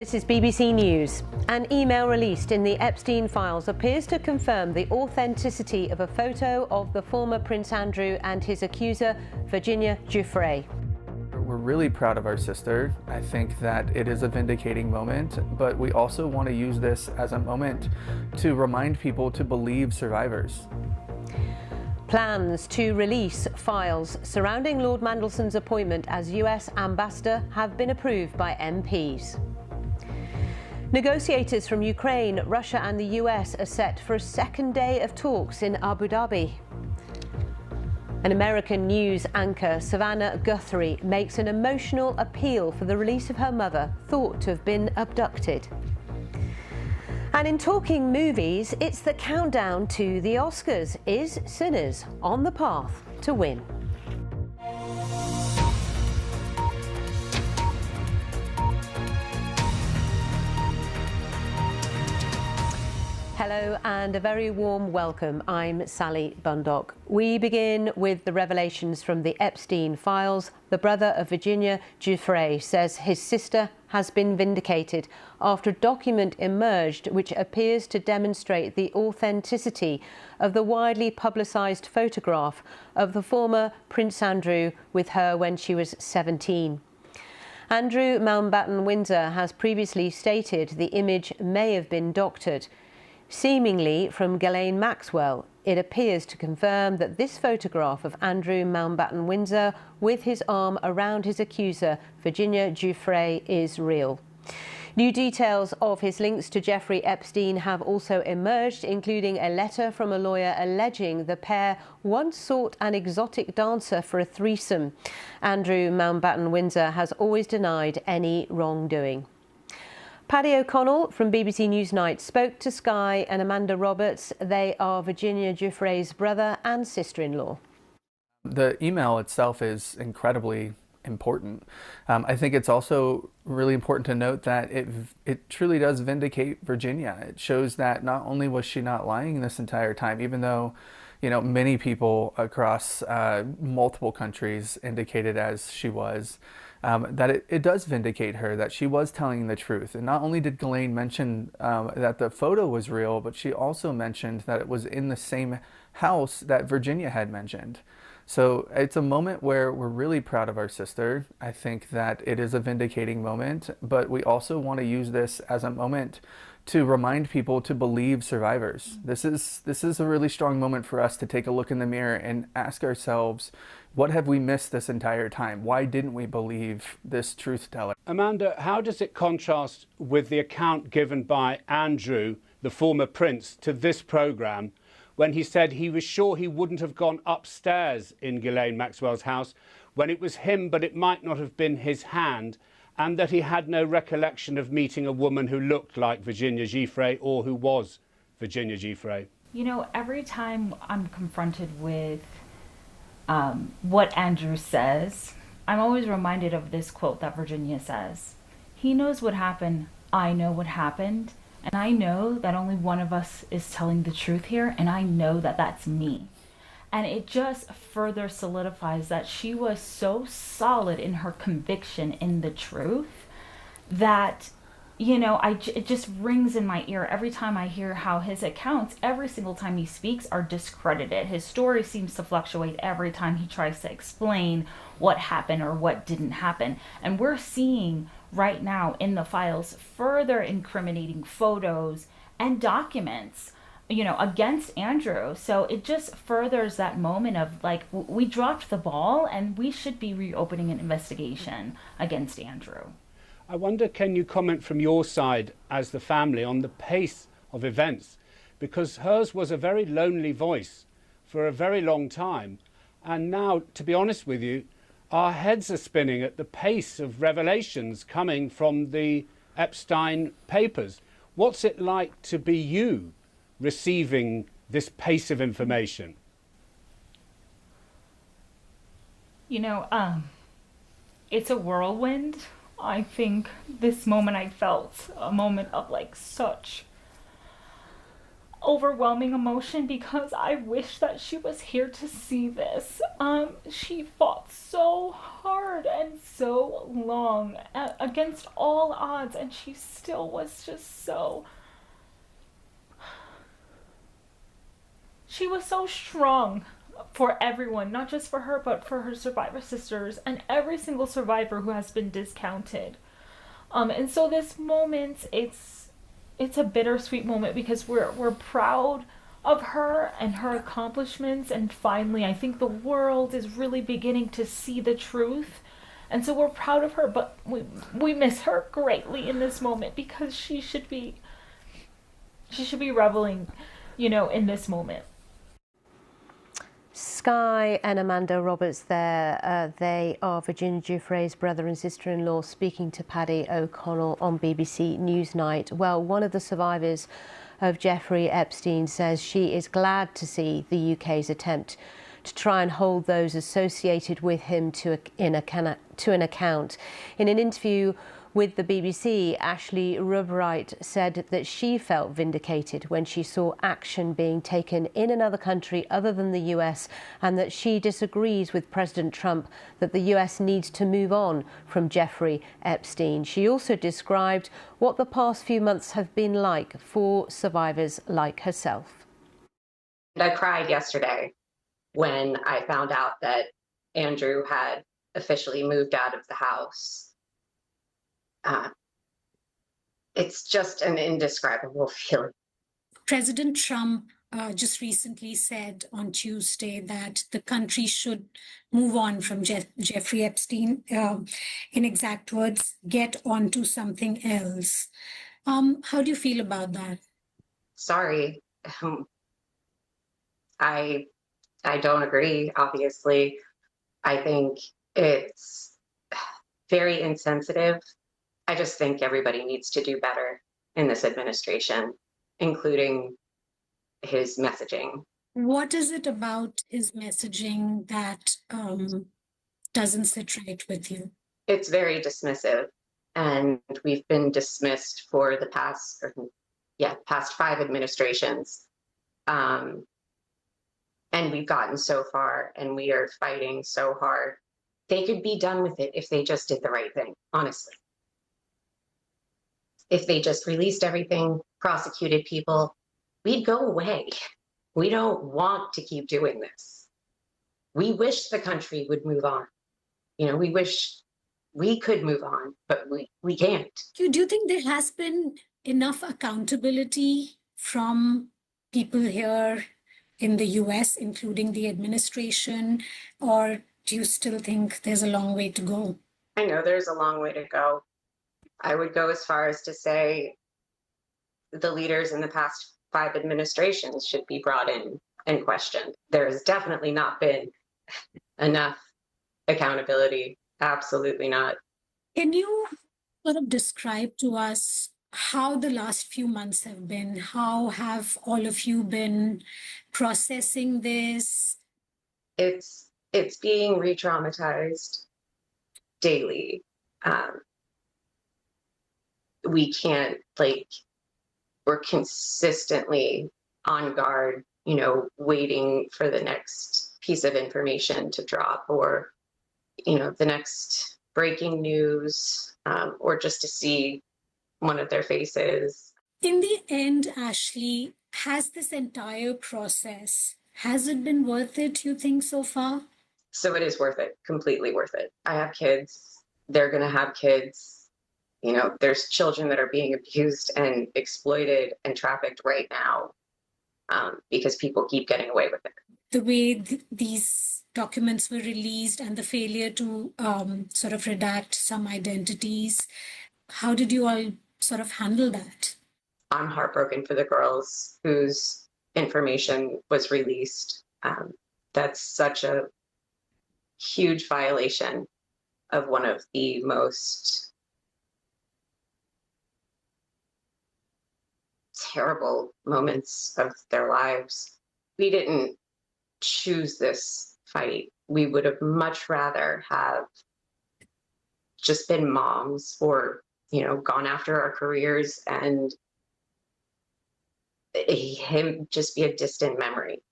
This is BBC News. An email released in the Epstein files appears to confirm the authenticity of a photo of the former Prince Andrew and his accuser, Virginia Giuffre. We're really proud of our sister. I think that it is a vindicating moment, but we also want to use this as a moment to remind people to believe survivors. Plans to release files surrounding Lord Mandelson's appointment as US ambassador have been approved by MPs. Negotiators from Ukraine, Russia and the US are set for a second day of talks in Abu Dhabi. An American news anchor, Savannah Guthrie, makes an emotional appeal for the release of her mother, thought to have been abducted. And in talking movies, it's the countdown to the Oscars. Is Sinners on the path to win? Hello and a very warm welcome. I'm Sally Bundock. We begin with the revelations from the Epstein files. The brother of Virginia Giuffre says his sister has been vindicated after a document emerged which appears to demonstrate the authenticity of the widely publicised photograph of the former Prince Andrew with her when she was 17. Andrew Mountbatten Windsor has previously stated the image may have been doctored. Seemingly from Ghislaine Maxwell, it appears to confirm that this photograph of Andrew Mountbatten Windsor with his arm around his accuser, Virginia Giuffre, is real. New details of his links to Jeffrey Epstein have also emerged, including a letter from a lawyer alleging the pair once sought an exotic dancer for a threesome. Andrew Mountbatten Windsor has always denied any wrongdoing. Paddy O'Connell from BBC Newsnight spoke to Sky and Amanda Roberts. They are Virginia Giuffre's brother and sister-in-law. The email itself is incredibly important. I think it's also really important to note that it truly does vindicate Virginia. It shows that not only was she not lying this entire time, even though many people across multiple countries indicated as she was, that it does vindicate her, that she was telling the truth. And not only did Ghislaine mention that the photo was real, but she also mentioned that it was in the same house that Virginia had mentioned. So it's a moment where we're really proud of our sister. I think that it is a vindicating moment, but we also want to use this as a moment to remind people to believe survivors. This is a really strong moment for us to take a look in the mirror and ask ourselves, what have we missed this entire time? Why didn't we believe this truth teller? Amanda, how does it contrast with the account given by Andrew, the former prince, to this programme, when he said he was sure he wouldn't have gone upstairs in Ghislaine Maxwell's house when it was him, but it might not have been his hand, and that he had no recollection of meeting a woman who looked like Virginia Giuffre or who was Virginia Giuffre? You know, every time I'm confronted with what Andrew says, I'm always reminded of this quote that Virginia says. He knows what happened, I know what happened, and I know that only one of us is telling the truth here, and I know that that's me. And it just further solidifies that she was so solid in her conviction in the truth that, it just rings in my ear every time I hear how his accounts, every single time he speaks, are discredited. His story seems to fluctuate every time he tries to explain what happened or what didn't happen. And we're seeing right now in the files further incriminating photos and documents against Andrew. So it just furthers that moment of like, we dropped the ball and we should be reopening an investigation against Andrew. I wonder, can you comment from your side as the family on the pace of events? Because hers was a very lonely voice for a very long time. And now, to be honest with you, our heads are spinning at the pace of revelations coming from the Epstein papers. What's it like to be you receiving this pace of information? It's a whirlwind. I think this moment I felt a moment of like such overwhelming emotion because I wish that she was here to see this. She fought so hard and so long against all odds, and she still was just so. She was so strong for everyone, not just for her, but for her survivor sisters and every single survivor who has been discounted. And so this moment, it's a bittersweet moment because we're proud of her and her accomplishments, and finally I think the world is really beginning to see the truth, and so we're proud of her, but we miss her greatly in this moment because she should be reveling, in this moment. Skye and Amanda Roberts there. They are Virginia Giuffre's brother and sister-in-law speaking to Paddy O'Connell on BBC Newsnight. Well, one of the survivors of Jeffrey Epstein says she is glad to see the UK's attempt to try and hold those associated with him to an account. In an interview with the BBC, Ashley Rubright said that she felt vindicated when she saw action being taken in another country other than the US, and that she disagrees with President Trump that the US needs to move on from Jeffrey Epstein. She also described what the past few months have been like for survivors like herself. I cried yesterday when I found out that Andrew had officially moved out of the house. It's just an indescribable feeling. President Trump just recently said on Tuesday that the country should move on from Jeffrey Epstein. In exact words, get on to something else. How do you feel about that? Sorry. I don't agree, obviously. I think it's very insensitive. I just think everybody needs to do better in this administration, including his messaging. What is it about his messaging that doesn't sit right with you? It's very dismissive, and we've been dismissed for the past 5 administrations. And we've gotten so far, and we are fighting so hard. They could be done with it if they just did the right thing, honestly. If they just released everything, prosecuted people, we'd go away. We don't want to keep doing this. We wish the country would move on. We wish we could move on, but we can't. Do you think there has been enough accountability from people here in the US, including the administration, or do you still think there's a long way to go? I know there's a long way to go. I would go as far as to say the leaders in the past 5 administrations should be brought in and questioned. There has definitely not been enough accountability. Absolutely not. Can you sort of describe to us how the last few months have been? How have all of you been processing this? It's being re-traumatized daily. We can't, we're consistently on guard, waiting for the next piece of information to drop, or, the next breaking news, or just to see one of their faces. In the end, Ashley, has this entire process, has it been worth it, you think, so far? So it is worth it, completely worth it. I have kids, they're going to have kids. There's children that are being abused and exploited and trafficked right now because people keep getting away with it. The way these documents were released and the failure to sort of redact some identities, how did you all sort of handle that? I'm heartbroken for the girls whose information was released. That's such a huge violation of one of the most terrible moments of their lives. We didn't choose this fight. We would have much rather have just been moms, or, gone after our careers and him just be a distant memory.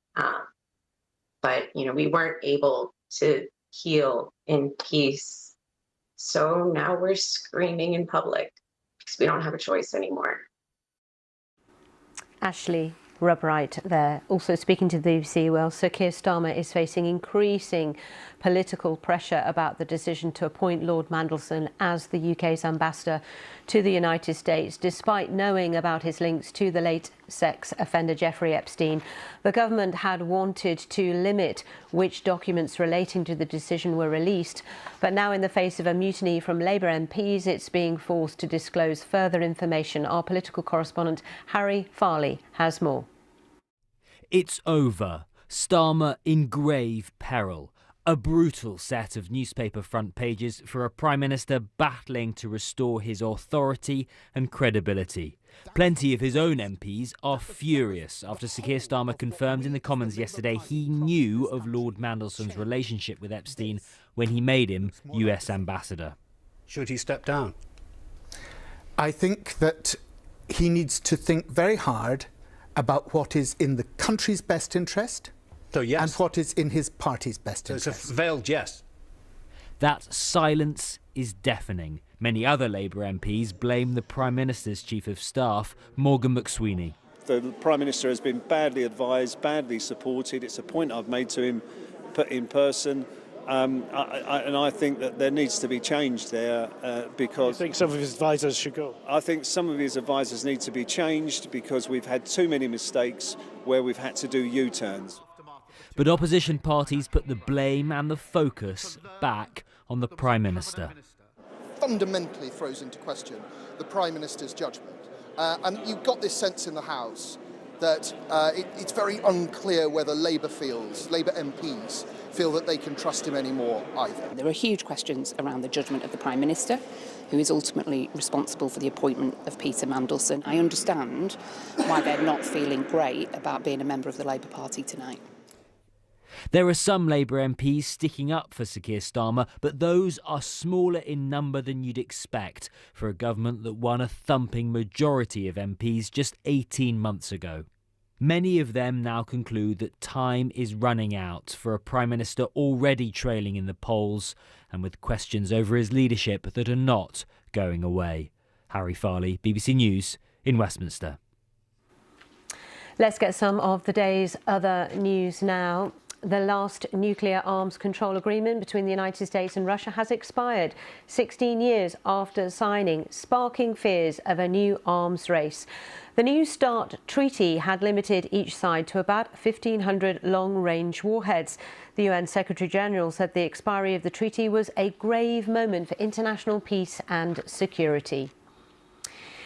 But, we weren't able to heal in peace. So now we're screaming in public because we don't have a choice anymore. Ashley Rubbright there, also speaking to the BBC. Well, Sir Keir Starmer is facing increasing political pressure about the decision to appoint Lord Mandelson as the UK's ambassador to the United States, despite knowing about his links to the late sex offender Jeffrey Epstein. The government had wanted to limit which documents relating to the decision were released, but now in the face of a mutiny from Labour MPs, it's being forced to disclose further information. Our political correspondent Harry Farley has more. It's over. Starmer in grave peril. A brutal set of newspaper front pages for a Prime Minister battling to restore his authority and credibility. Plenty of his own MPs are furious after Sir Keir Starmer confirmed in the Commons yesterday he knew of Lord Mandelson's relationship with Epstein when he made him US ambassador. Should he step down? I think that he needs to think very hard about what is in the country's best interest. So yes. And what is in his party's best So interest. it's a veiled yes. That silence is deafening. Many other Labour MPs blame the Prime Minister's Chief of Staff, Morgan McSweeney. The Prime Minister has been badly advised, badly supported. It's a point I've made to him in person. And I think that there needs to be change there because... You think some of his advisers should go? I think some of his advisers need to be changed because we've had too many mistakes where we've had to do U-turns. But opposition parties put the blame and the focus back on the Prime Minister. Fundamentally throws into question the Prime Minister's judgment. And you've got this sense in the House that it's very unclear whether Labour MPs feel that they can trust him anymore either. There are huge questions around the judgment of the Prime Minister, who is ultimately responsible for the appointment of Peter Mandelson. I understand why they're not feeling great about being a member of the Labour Party tonight. There are some Labour MPs sticking up for Sir Keir Starmer, but those are smaller in number than you'd expect for a government that won a thumping majority of MPs just 18 months ago. Many of them now conclude that time is running out for a Prime Minister already trailing in the polls and with questions over his leadership that are not going away. Harry Farley, BBC News in Westminster. Let's get some of the day's other news now. The last nuclear arms control agreement between the United States and Russia has expired 16 years after signing, sparking fears of a new arms race. The New START treaty had limited each side to about 1,500 long-range warheads. The UN Secretary-General said the expiry of the treaty was a grave moment for international peace and security.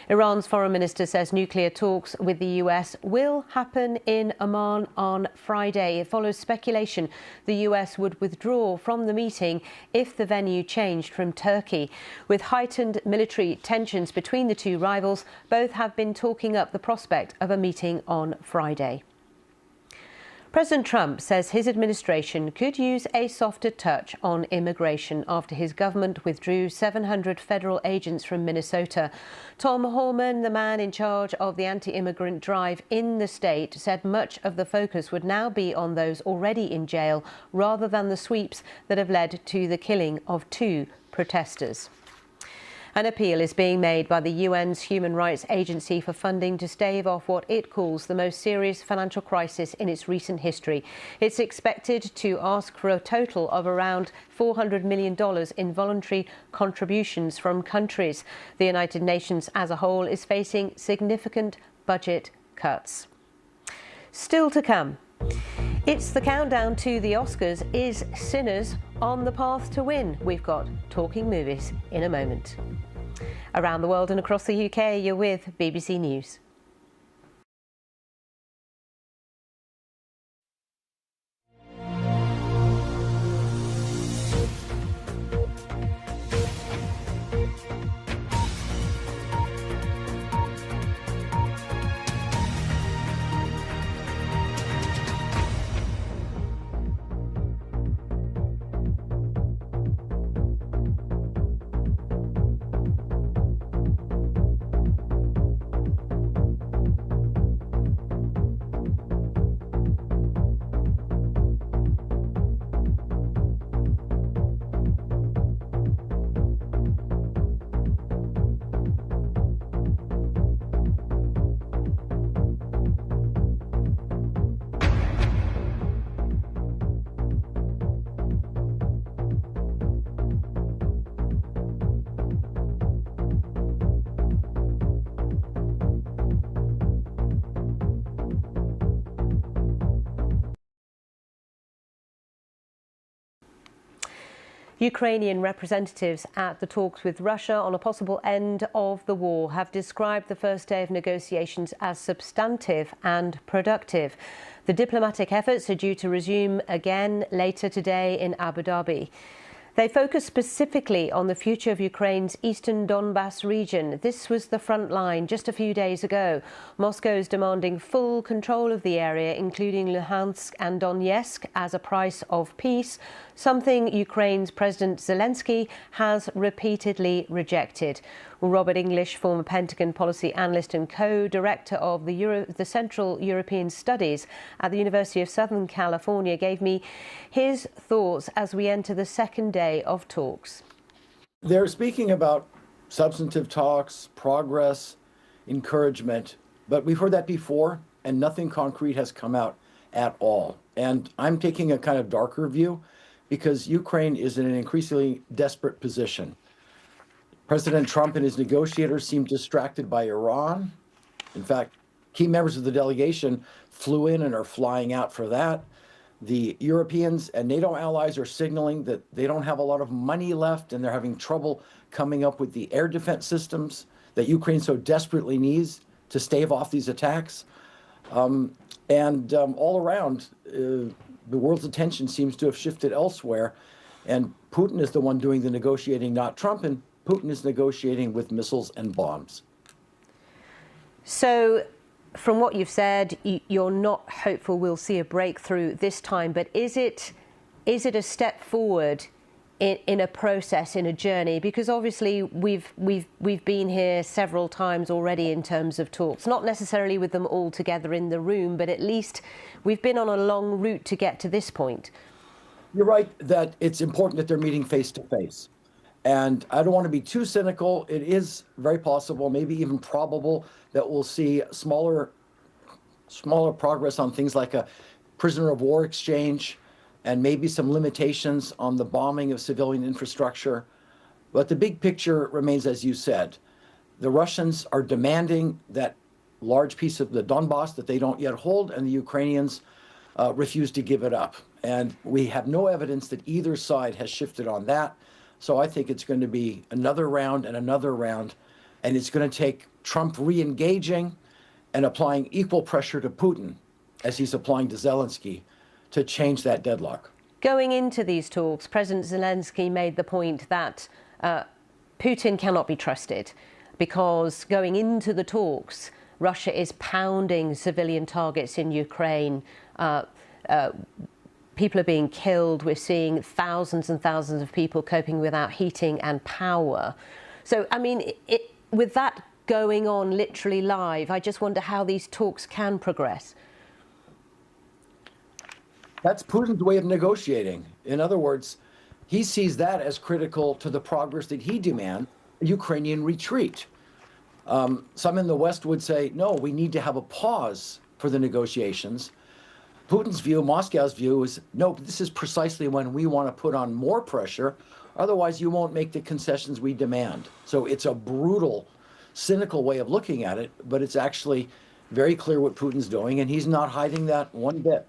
Iran's foreign minister says nuclear talks with the US will happen in Oman on Friday. It follows speculation the US would withdraw from the meeting if the venue changed from Turkey. With heightened military tensions between the two rivals, both have been talking up the prospect of a meeting on Friday. President Trump says his administration could use a softer touch on immigration after his government withdrew 700 federal agents from Minnesota. Tom Homan, the man in charge of the anti-immigrant drive in the state, said much of the focus would now be on those already in jail rather than the sweeps that have led to the killing of 2 protesters. An appeal is being made by the UN's Human Rights Agency for funding to stave off what it calls the most serious financial crisis in its recent history. It's expected to ask for a total of around $400 million in voluntary contributions from countries. The United Nations as a whole is facing significant budget cuts. Still to come. It's the countdown to the Oscars. Is Sinners on the path to win? We've got Talking Movies in a moment. Around the world and across the UK, you're with BBC News. Ukrainian representatives at the talks with Russia on a possible end of the war have described the first day of negotiations as substantive and productive. The diplomatic efforts are due to resume again later today in Abu Dhabi. They focus specifically on the future of Ukraine's eastern Donbas region. This was the front line just a few days ago. Moscow is demanding full control of the area, including Luhansk and Donetsk, as a price of peace, something Ukraine's President Zelensky has repeatedly rejected. Robert English, former Pentagon policy analyst and co-director of the Central European Studies at the University of Southern California, gave me his thoughts as we enter the second day of talks. They're speaking about substantive talks, progress, encouragement, but we've heard that before, and nothing concrete has come out at all. And I'm taking a kind of darker view because Ukraine is in an increasingly desperate position. President Trump and his negotiators seem distracted by Iran. In fact, key members of the delegation flew in and are flying out for that. The Europeans and NATO allies are signaling that they don't have a lot of money left and they're having trouble coming up with the air defense systems that Ukraine so desperately needs to stave off these attacks. All around, the world's attention seems to have shifted elsewhere. And Putin is the one doing the negotiating, not Trump. And Putin is negotiating with missiles and bombs. So, from what you've said, you're not hopeful we'll see a breakthrough this time. But is it a step forward in a process, in a journey? Because obviously we've been here several times already in terms of talks, not necessarily with them all together in the room, but at least we've been on a long route to get to this point. You're right that it's important that they're meeting face to face. And I don't want to be too cynical. It is very possible, maybe even probable, that we'll see smaller progress on things like a prisoner of war exchange and maybe some limitations on the bombing of civilian infrastructure. But the big picture remains, as you said. The Russians are demanding that large piece of the Donbas that they don't yet hold, and the Ukrainians refuse to give it up. And we have no evidence that either side has shifted on that. So I think it's going to be another round and another round, and it's going to take Trump re-engaging and applying equal pressure to Putin, as he's applying to Zelensky, to change that deadlock. Going into these talks, President Zelensky made the point that Putin cannot be trusted because going into the talks, Russia is pounding civilian targets in Ukraine. People are being killed. We're seeing thousands and thousands of people coping without heating and power. So, I mean, with that going on literally live, I just wonder how these talks can progress. That's Putin's way of negotiating. In other words, he sees that as critical to the progress that he demands, a Ukrainian retreat. Some in the West would say, no, we need to have a pause for the negotiations. Putin's view, Moscow's view is, no, this is precisely when we want to put on more pressure. Otherwise, you won't make the concessions we demand. So it's a brutal, cynical way of looking at it, but it's actually very clear what Putin's doing, and he's not hiding that one bit.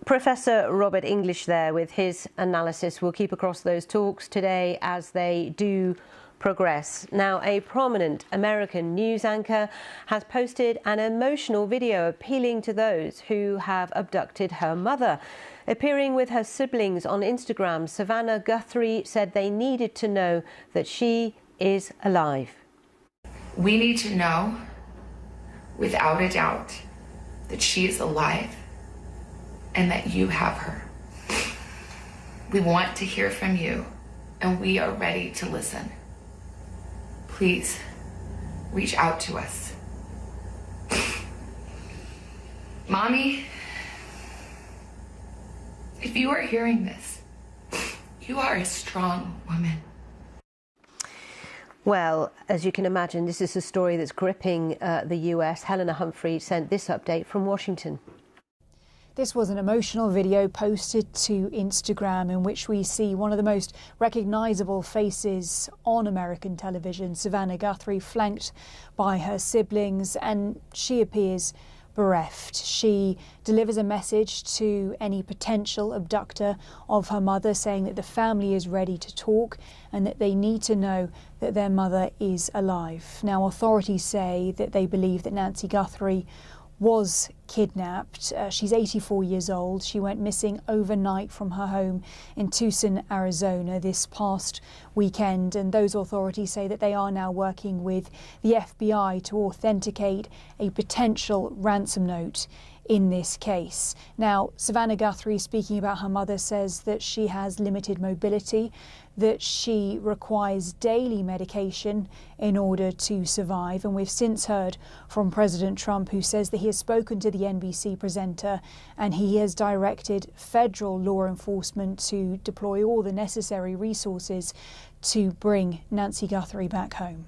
Professor Robert English there with his analysis. We'll keep across those talks today as they do progress. Now, a prominent American news anchor has posted an emotional video appealing to those who have abducted her mother. Appearing with her siblings on Instagram, Savannah Guthrie said they needed to know that she is alive. We need to know, without a doubt, that she is alive and that you have her. We want to hear from you, and we are ready to listen. Please reach out to us. Mommy, if you are hearing this, you are a strong woman. Well, as you can imagine, this is a story that's gripping the US. Helena Humphrey sent this update from Washington. This was an emotional video posted to Instagram in which we see one of the most recognisable faces on American television, Savannah Guthrie, flanked by her siblings, and she appears bereft. She delivers a message to any potential abductor of her mother, saying that the family is ready to talk and that they need to know that their mother is alive. Now, authorities say that they believe that Nancy Guthrie was kidnapped. She's 84 years old. She went missing overnight from her home in Tucson, Arizona this past weekend, and those authorities say that they are now working with the FBI to authenticate a potential ransom note in this case. Now, Savannah Guthrie, speaking about her mother, says that she has limited mobility, that she requires daily medication in order to survive. And we've since heard from President Trump, who says that he has spoken to the NBC presenter and he has directed federal law enforcement to deploy all the necessary resources to bring Nancy Guthrie back home.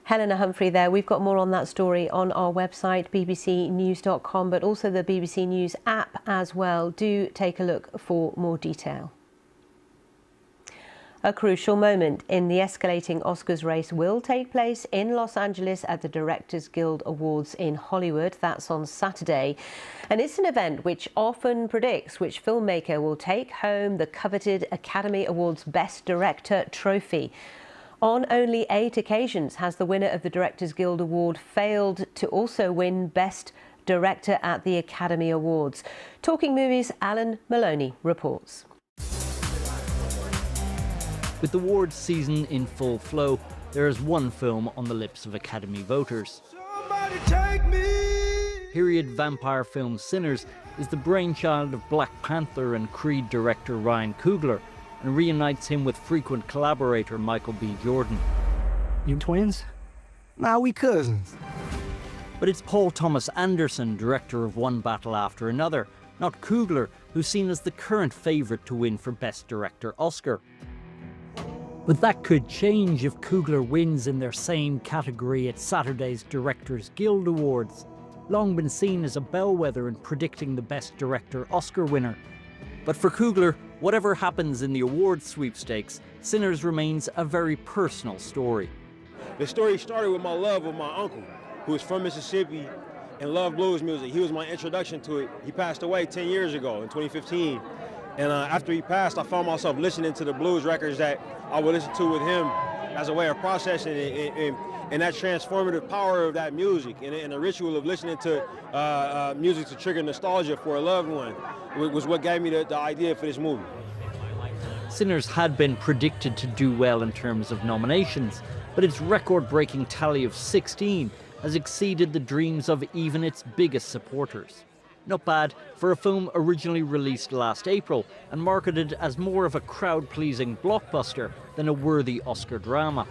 Helena Humphrey there. We've got more on that story on our website, bbcnews.com, but also the BBC News app as well. Do take a look for more detail. A crucial moment in the escalating Oscars race will take place in Los Angeles at the Directors Guild Awards in Hollywood. That's on Saturday. And it's an event which often predicts which filmmaker will take home the coveted Academy Awards Best Director trophy. On only 8 occasions has the winner of the Directors Guild Award failed to also win Best Director at the Academy Awards. Talking Movies' Alan Maloney reports. With the awards season in full flow, there is one film on the lips of Academy voters. Period vampire film Sinners is the brainchild of Black Panther and Creed director Ryan Coogler, and reunites him with frequent collaborator Michael B. Jordan. You twins? Nah, we cousins. But it's Paul Thomas Anderson, director of One Battle After Another, not Coogler, who's seen as the current favourite to win for Best Director Oscar. But that could change if Coogler wins in their same category at Saturday's Directors Guild Awards, long been seen as a bellwether in predicting the Best Director Oscar winner. But for Coogler, whatever happens in the awards sweepstakes, Sinners remains a very personal story. The story started with my love of my uncle, who was from Mississippi and loved blues music. He was my introduction to it. He passed away 10 years ago in 2015. And after he passed, I found myself listening to the blues records that I would listen to with him as a way of processing it, and that transformative power of that music and the ritual of listening to music to trigger nostalgia for a loved one was what gave me the idea for this movie. Sinners had been predicted to do well in terms of nominations, but its record-breaking tally of 16 has exceeded the dreams of even its biggest supporters. Not bad for a film originally released last April and marketed as more of a crowd-pleasing blockbuster than a worthy Oscar drama.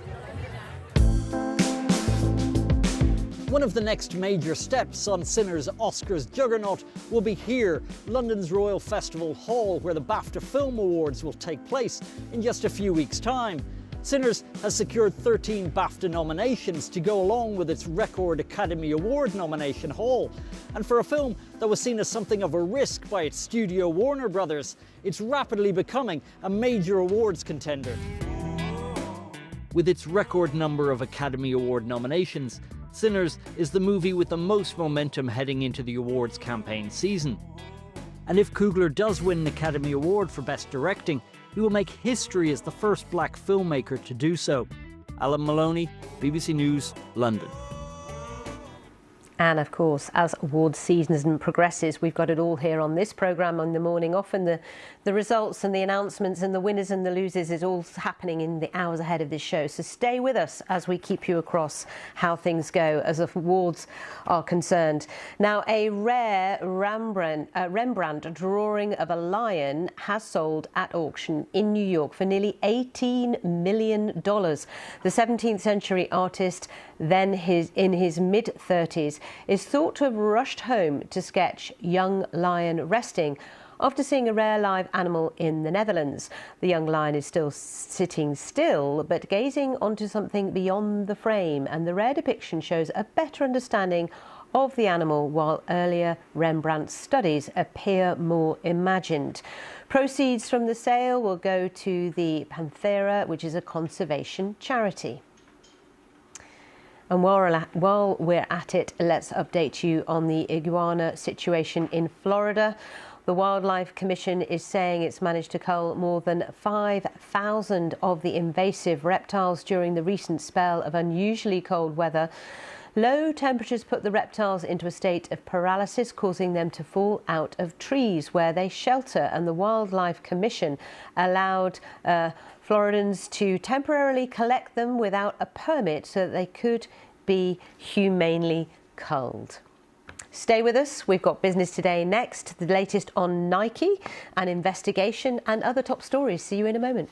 One of the next major steps on Sinners' Oscars juggernaut will be here, London's Royal Festival Hall, where the BAFTA Film Awards will take place in just a few weeks' time. Sinners has secured 13 BAFTA nominations to go along with its record Academy Award nomination haul. And for a film that was seen as something of a risk by its studio Warner Brothers, it's rapidly becoming a major awards contender. With its record number of Academy Award nominations, Sinners is the movie with the most momentum heading into the awards campaign season. And if Coogler does win an Academy Award for Best Directing, he will make history as the first black filmmaker to do so. Alan Maloney, BBC News, London. And of course, as awards season progresses, we've got it all here on this programme on the morning. Often the results and the announcements and the winners and the losers is all happening in the hours ahead of this show. So stay with us as we keep you across how things go as awards are concerned. Now, a rare Rembrandt drawing of a lion has sold at auction in New York for nearly $18 million. The 17th century artist, then in his mid-30s, is thought to have rushed home to sketch young lion resting after seeing a rare live animal in the Netherlands. The young lion is still sitting still, but gazing onto something beyond the frame, and the rare depiction shows a better understanding of the animal, while earlier Rembrandt's studies appear more imagined. Proceeds from the sale will go to the Panthera, which is a conservation charity. And while we're at it, let's update you on the iguana situation in Florida. The Wildlife Commission is saying it's managed to cull more than 5,000 of the invasive reptiles during the recent spell of unusually cold weather. Low temperatures put the reptiles into a state of paralysis, causing them to fall out of trees where they shelter. And the Wildlife Commission allowed Floridans to temporarily collect them without a permit so that they could be humanely culled. Stay with us. We've got Business Today next, the latest on Nike, an investigation and other top stories. See you in a moment.